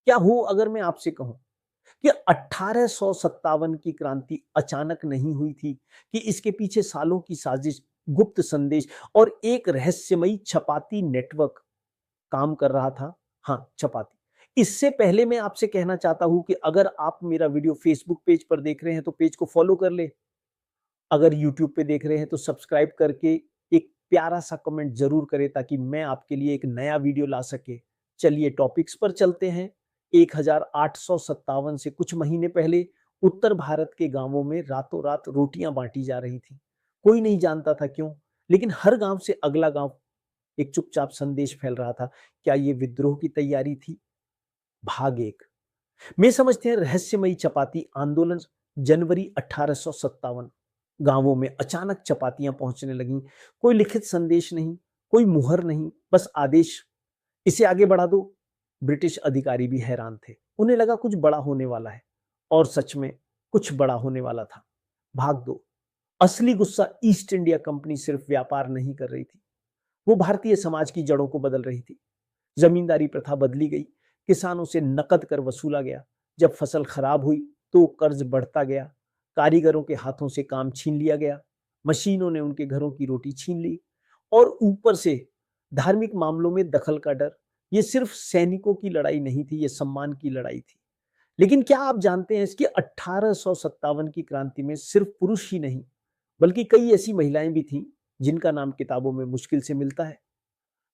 क्या हो अगर मैं आपसे कहूं कि 1857 की क्रांति अचानक नहीं हुई थी, कि इसके पीछे सालों की साजिश, गुप्त संदेश और एक रहस्यमयी छपाती नेटवर्क काम कर रहा था। हाँ, छपाती। इससे पहले मैं आपसे कहना चाहता हूं कि अगर आप मेरा वीडियो फेसबुक पेज पर देख रहे हैं तो पेज को फॉलो कर ले। अगर यूट्यूब पे देख रहे हैं तो सब्सक्राइब करके एक प्यारा सा कमेंट जरूर करें ताकि मैं आपके लिए एक नया वीडियो ला सके। चलिए टॉपिक्स पर चलते हैं। 1857 से कुछ महीने पहले उत्तर भारत के गांवों में रातों रात रोटियां बांटी जा रही थी। कोई नहीं जानता था क्यों, लेकिन हर गांव से अगला गांव एक चुपचाप संदेश फैल रहा था। क्या ये विद्रोह की तैयारी थी? भाग एक में समझते हैं रहस्यमयी चपाती आंदोलन। जनवरी 1857 गांवों में अचानक चपातियां पहुंचने लगीं। कोई लिखित संदेश नहीं, कोई मुहर नहीं, बस आदेश, इसे आगे बढ़ा दो। ब्रिटिश अधिकारी भी हैरान थे। उन्हें लगा कुछ बड़ा होने वाला है, और सच में कुछ बड़ा होने वाला था। भाग दो। असली गुस्सा ईस्ट इंडिया कंपनी सिर्फ व्यापार नहीं कर रही थी, वो भारतीय समाज की जड़ों को बदल रही थी। जमींदारी प्रथा बदली गई, किसानों से नकद कर वसूला गया। जब फसल खराब हुई तो कर्ज बढ़ता गया। कारीगरों के हाथों से काम छीन लिया गया। मशीनों ने उनके घरों की रोटी छीन ली। और ऊपर से धार्मिक मामलों में दखल का डर। ये सिर्फ सैनिकों की लड़ाई नहीं थी, ये सम्मान की लड़ाई थी। लेकिन क्या आप जानते हैं इसकी 1857 की क्रांति में सिर्फ पुरुष ही नहीं, बल्कि कई ऐसी महिलाएं भी थीं जिनका नाम किताबों में मुश्किल से मिलता है।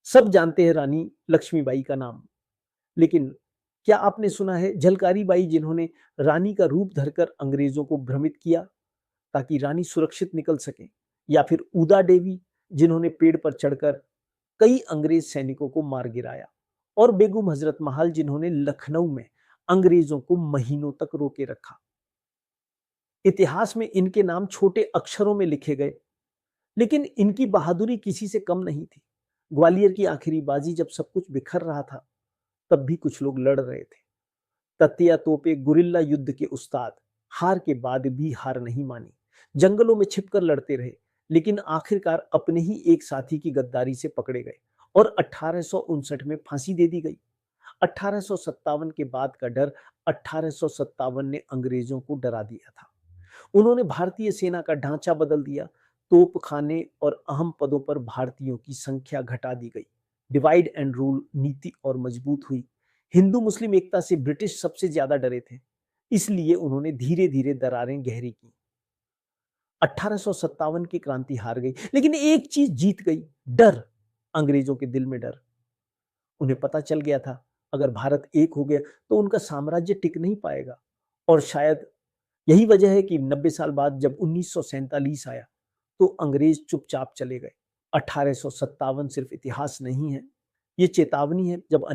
सब जानते हैं रानी लक्ष्मीबाई का नाम, लेकिन क्या आपने सुना है झलकारी बाई, जिन्होंने रानी का रूप धरकर अंग्रेजों को भ्रमित किया ताकि रानी सुरक्षित निकल सके? या फिर उदा देवी, जिन्होंने पेड़ पर चढ़कर कई अंग्रेज सैनिकों को मार गिराया? और बेगम हजरत महल, जिन्होंने लखनऊ में अंग्रेजों को महीनों तक रोके रखा। इतिहास में इनके नाम छोटे अक्षरों में लिखे गए, लेकिन इनकी बहादुरी किसी से कम नहीं थी। ग्वालियर की आखिरी बाजी जब सब कुछ बिखर रहा था, तब भी कुछ लोग लड़ रहे थे। ततिया तोपे गुरिल्ला युद्ध के उस्ताद हार के बाद भी हार नहीं मानी। जंगलों में छिपकर लड़ते रहे, लेकिन आखिरकार अपने ही एक साथी की गद्दारी से पकड़े गए और 1859 में फांसी दे दी गई। 1857 के बाद का डर, 1857 ने अंग्रेजों को डरा दिया था। उन्होंने भारतीय सेना का ढांचा बदल दिया। तोपखाने और अहम पदों पर भारतीयों की संख्या घटा दी गई। डिवाइड एंड रूल नीति और मजबूत हुई। हिंदू मुस्लिम एकता से ब्रिटिश सबसे ज्यादा डरे थे, इसलिए उन्होंने धीरे धीरे दरारें गहरी की। 1857 की क्रांति हार गई, लेकिन एक चीज जीत गई, डर। अंग्रेजों के दिल में डर। उन्हें पता चल गया था अगर भारत एक हो गया तो उनका साम्राज्य टिक नहीं पाएगा। और शायद यही वजह है कि 90 साल बाद जब 1947 आया तो अंग्रेज चुपचाप चले गए। 1857 सिर्फ इतिहास नहीं है, ये चेतावनी है। जब